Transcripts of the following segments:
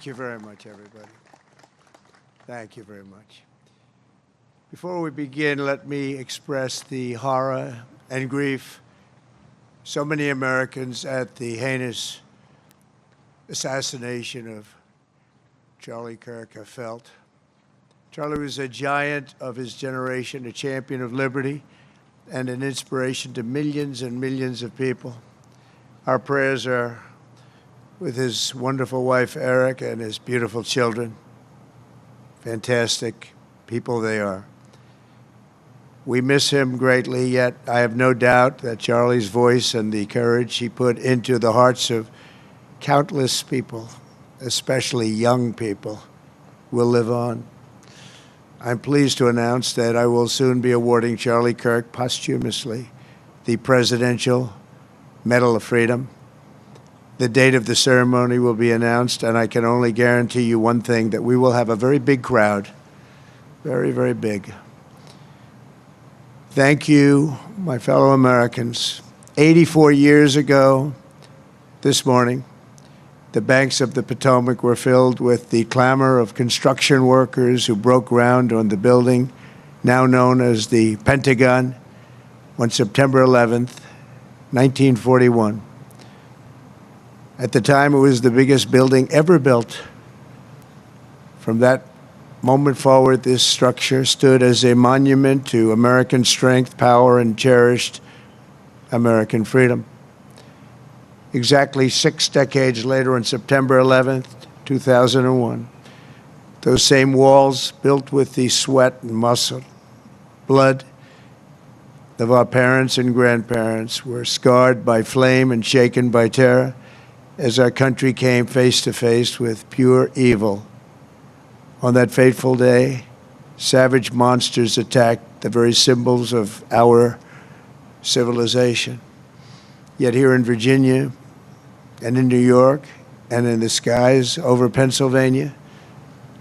Thank you very much, everybody. Thank you very much. Before we begin, let me express the horror and grief so many Americans at the heinous assassination of Charlie Kirk have felt. Charlie was a giant of his generation, a champion of liberty, and an inspiration to millions and millions of people. Our prayers are with his wonderful wife, Eric, and his beautiful children. Fantastic people they are. We miss him greatly, yet I have no doubt that Charlie's voice and the courage he put into the hearts of countless people, especially young people, will live on. I'm pleased to announce that I will soon be awarding Charlie Kirk posthumously the Presidential Medal of Freedom. The date of the ceremony will be announced, and I can only guarantee you one thing, that we will have a very big crowd, very, very big. Thank you, my fellow Americans. 84 years ago this morning, the banks of the Potomac were filled with the clamor of construction workers who broke ground on the building now known as the Pentagon on September 11th, 1941. At the time, it was the biggest building ever built. From that moment forward, this structure stood as a monument to American strength, power, and cherished American freedom. Exactly 6 decades later, on September 11th, 2001, those same walls, built with the sweat and muscle, blood of our parents and grandparents, were scarred by flame and shaken by terror as our country came face to face with pure evil. On that fateful day, savage monsters attacked the very symbols of our civilization. Yet here in Virginia and in New York and in the skies over Pennsylvania,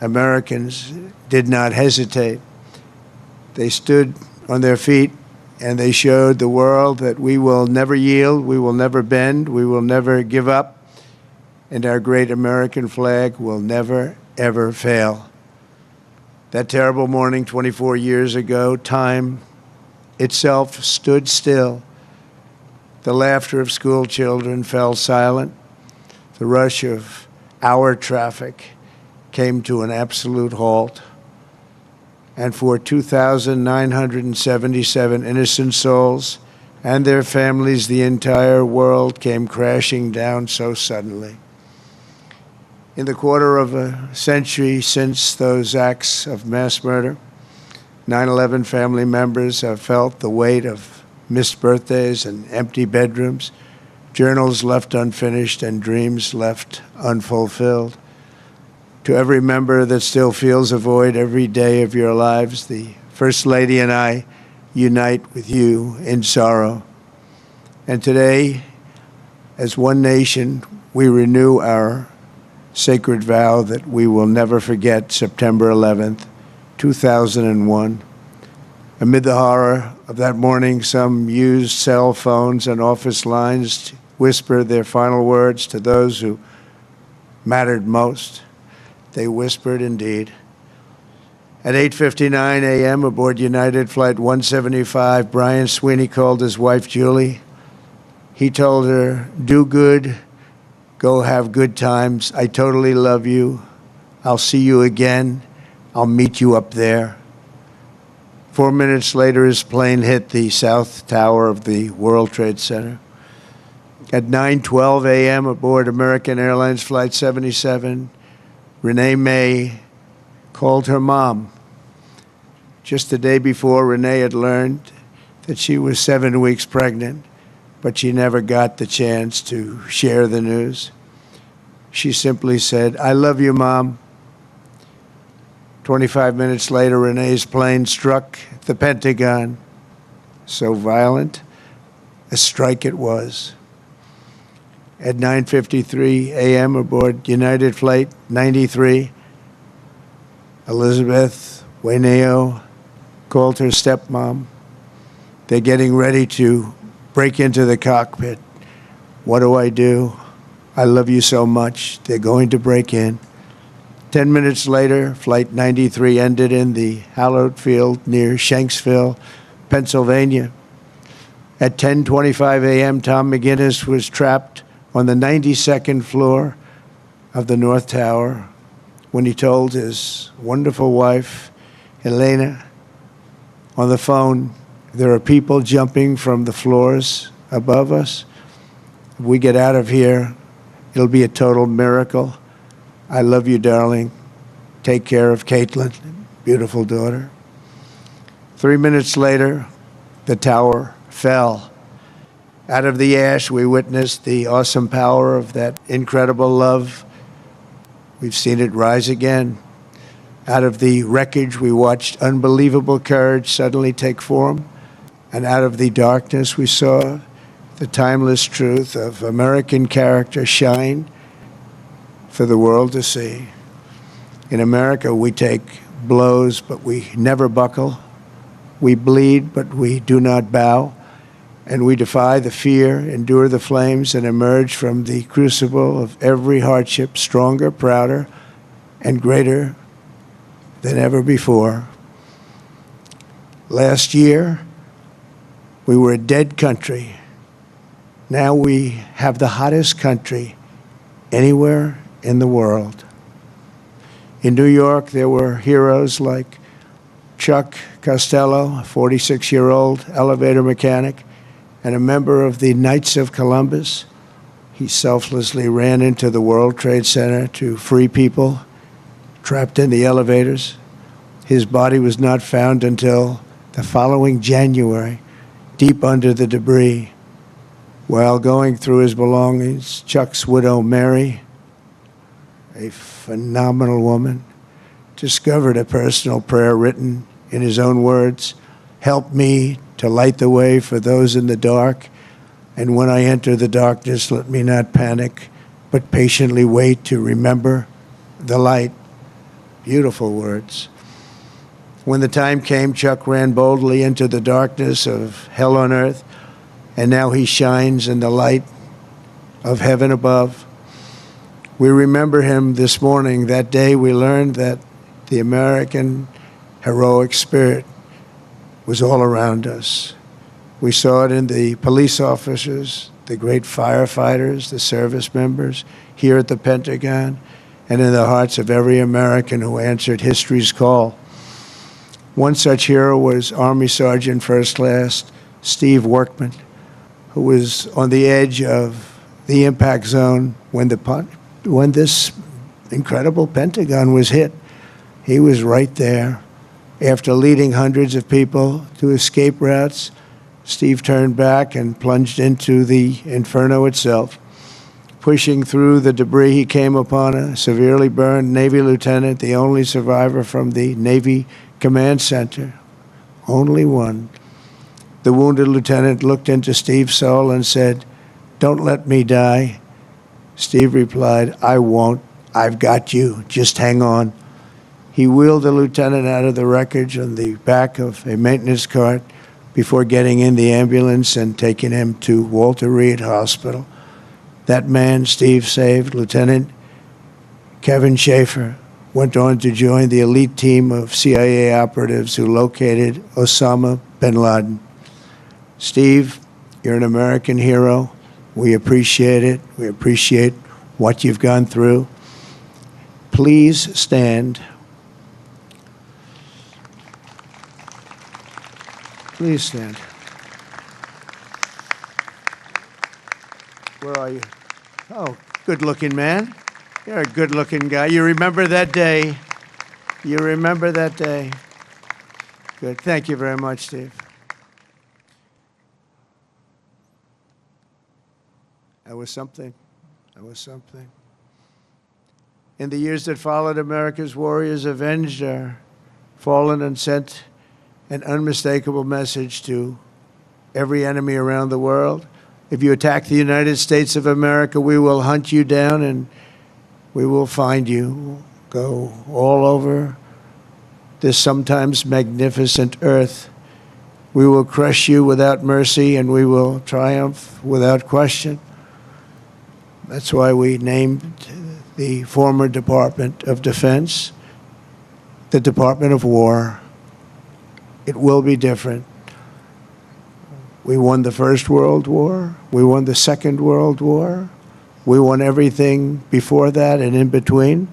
Americans did not hesitate. They stood on their feet and they showed the world that we will never yield, we will never bend, we will never give up, and our great American flag will never, ever fail. That terrible morning 24 years ago, time itself stood still. The laughter of school children fell silent. The rush of our traffic came to an absolute halt. And for 2,977 innocent souls and their families, the entire world came crashing down so suddenly. In the quarter of a century since those acts of mass murder, 9/11 family members have felt the weight of missed birthdays and empty bedrooms, journals left unfinished, and dreams left unfulfilled. To every member that still feels a void every day of your lives, the First Lady and I unite with you in sorrow. And today, as one nation, we renew our sacred vow that we will never forget September 11th, 2001. Amid the horror of that morning, some used cell phones and office lines to whisper their final words to those who mattered most. They whispered indeed. At 8:59 a.m. aboard United Flight 175, Brian Sweeney called his wife, Julie. He told her, "Do good. Go have good times. I totally love you. I'll see you again. I'll meet you up there." 4 minutes later, his plane hit the south tower of the World Trade Center. At 9:12 a.m. aboard American Airlines Flight 77, Renee May called her mom. Just the day before, Renee had learned that she was 7 weeks pregnant, but she never got the chance to share the news. She simply said, "I love you, Mom." 25 minutes later, Renee's plane struck the Pentagon. So violent, a strike it was. At 9:53 a.m. aboard United Flight 93, Elizabeth Waineo called her stepmom. They're getting ready to break into the cockpit. What do? I love you so much. They're going to break in. 10 minutes later, Flight 93 ended in the hallowed field near Shanksville, Pennsylvania. At 10:25 a.m., Tom McGinnis was trapped on the 92nd floor of the North Tower when he told his wonderful wife, Helena, on the phone, "There are people jumping from the floors above us. If we get out of here, it'll be a total miracle. I love you, darling. Take care of Caitlin, beautiful daughter." 3 minutes later, the tower fell. Out of the ash, we witnessed the awesome power of that incredible love. We've seen it rise again. Out of the wreckage, we watched unbelievable courage suddenly take form. And out of the darkness, we saw the timeless truth of American character shine for the world to see. In America, we take blows, but we never buckle. We bleed, but we do not bow. And we defy the fear, endure the flames, and emerge from the crucible of every hardship stronger, prouder, and greater than ever before. Last year, we were a dead country. Now we have the hottest country anywhere in the world. In New York, there were heroes like Chuck Costello, a 46-year-old elevator mechanic, and a member of the Knights of Columbus. He selflessly ran into the World Trade Center to free people trapped in the elevators. His body was not found until the following January, deep under the debris. While going through his belongings, Chuck's widow, Mary, a phenomenal woman, discovered a personal prayer written in his own words, "Help me to light the way for those in the dark, and when I enter the darkness, let me not panic, but patiently wait to remember the light." Beautiful words. When the time came, Chuck ran boldly into the darkness of hell on earth, and now he shines in the light of heaven above. We remember him this morning. That day we learned that the American heroic spirit was all around us. We saw it in the police officers, the great firefighters, the service members here at the Pentagon, and in the hearts of every American who answered history's call. One such hero was Army Sergeant First Class Steve Workman, who was on the edge of the impact zone when this incredible Pentagon was hit. He was right there. After leading hundreds of people to escape routes, Steve turned back and plunged into the inferno itself. Pushing through the debris, he came upon a severely burned Navy lieutenant, the only survivor from the Navy Command Center. Only one. The wounded lieutenant looked into Steve's soul and said, "Don't let me die." Steve replied, "I won't. I've got you. Just hang on." He wheeled the lieutenant out of the wreckage on the back of a maintenance cart before getting in the ambulance and taking him to Walter Reed Hospital. That man Steve saved, Lieutenant Kevin Schaefer, went on to join the elite team of CIA operatives who located Osama bin Laden. Steve, you're an American hero. We appreciate it. We appreciate what you've gone through. Please stand. Please stand. Where are you? Oh, good-looking man. You're a good-looking guy. You remember that day. You remember that day. Good. Thank you very much, Steve. That was something. That was something. In the years that followed, America's warriors avenged our fallen and sent an unmistakable message to every enemy around the world. If you attack the United States of America, we will hunt you down and we will find you. We'll go all over this sometimes magnificent earth. We will crush you without mercy and we will triumph without question. That's why we named the former Department of Defense, the Department of War. It will be different. We won the First World War. We won the Second World War. We won everything before that and in between.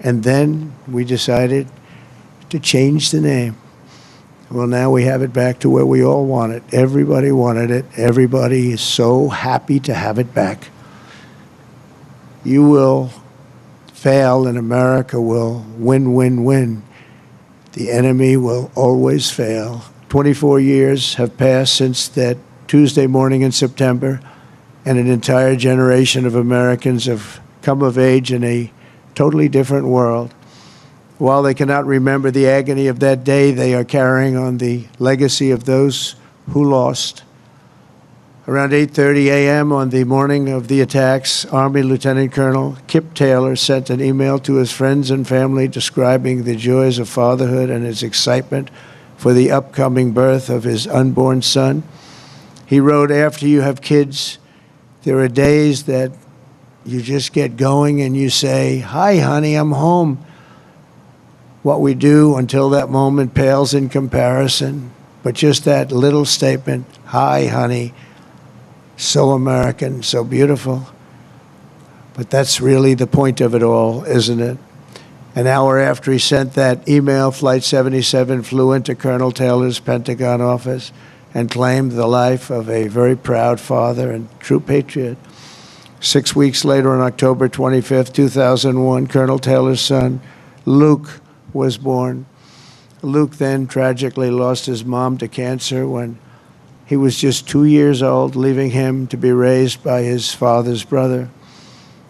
And then we decided to change the name. Well, now we have it back to where we all want it. Everybody wanted it. Everybody is so happy to have it back. You will fail and America will win, win, win. The enemy will always fail. 24 years have passed since that Tuesday morning in September, and an entire generation of Americans have come of age in a totally different world. While they cannot remember the agony of that day, they are carrying on the legacy of those who lost. Around 8:30 a.m. on the morning of the attacks, Army Lieutenant Colonel Kip Taylor sent an email to his friends and family describing the joys of fatherhood and his excitement for the upcoming birth of his unborn son. He wrote, after you have kids, there are days that you just get going and you say, "Hi, honey, I'm home." What we do until that moment pales in comparison, but just that little statement, "Hi, honey," so American, so beautiful. But that's really the point of it all, isn't it? An hour after he sent that email, Flight 77 flew into Colonel Taylor's Pentagon office and claimed the life of a very proud father and true patriot. 6 weeks later, on October 25th, 2001, Colonel Taylor's son, Luke, was born. Luke then tragically lost his mom to cancer when he was just 2 years old, leaving him to be raised by his father's brother.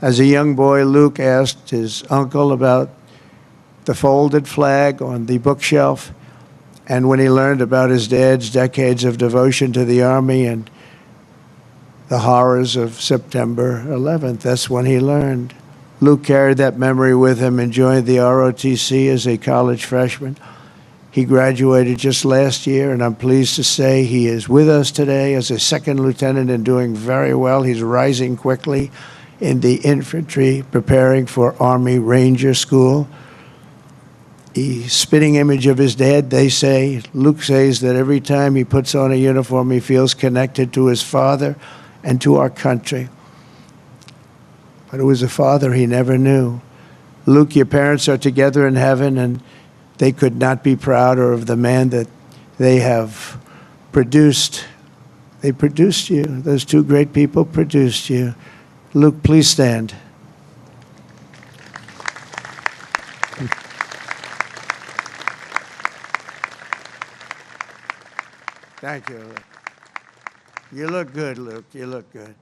As a young boy, Luke asked his uncle about the folded flag on the bookshelf, and when he learned about his dad's decades of devotion to the Army and the horrors of September 11th, that's when he learned. Luke carried that memory with him and joined the ROTC as a college freshman. He graduated just last year, and I'm pleased to say he is with us today as a second lieutenant and doing very well. He's rising quickly in the infantry, preparing for Army Ranger School. The spitting image of his dad, they say. Luke says that every time he puts on a uniform, he feels connected to his father and to our country. But it was a father he never knew. Luke, your parents are together in heaven, and they could not be prouder of the man that they have produced. They produced you. Those two great people produced you. Luke, please stand. Thank you, Luke. You look good, Luke. You look good.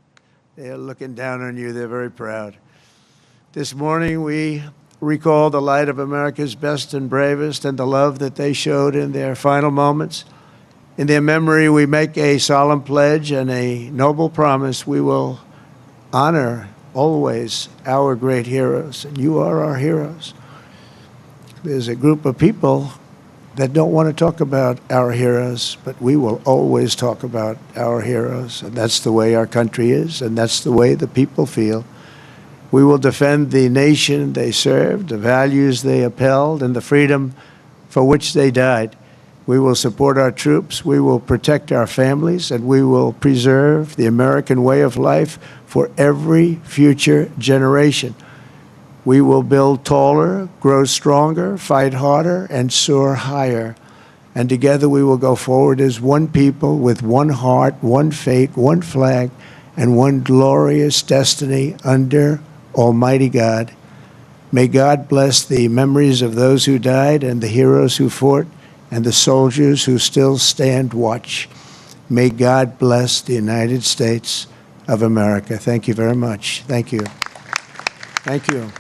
They're looking down on you. They're very proud. This morning, we recall the light of America's best and bravest and the love that they showed in their final moments. In their memory, we make a solemn pledge and a noble promise. We will honor always our great heroes, and you are our heroes. There's a group of people that don't want to talk about our heroes, but we will always talk about our heroes, and that's the way our country is, and that's the way the people feel. We will defend the nation they served, the values they upheld, and the freedom for which they died. We will support our troops, we will protect our families, and we will preserve the American way of life for every future generation. We will build taller, grow stronger, fight harder, and soar higher. And together we will go forward as one people with one heart, one fate, one flag, and one glorious destiny under Almighty God. May God bless the memories of those who died and the heroes who fought and the soldiers who still stand watch. May God bless the United States of America. Thank you very much. Thank you. Thank you.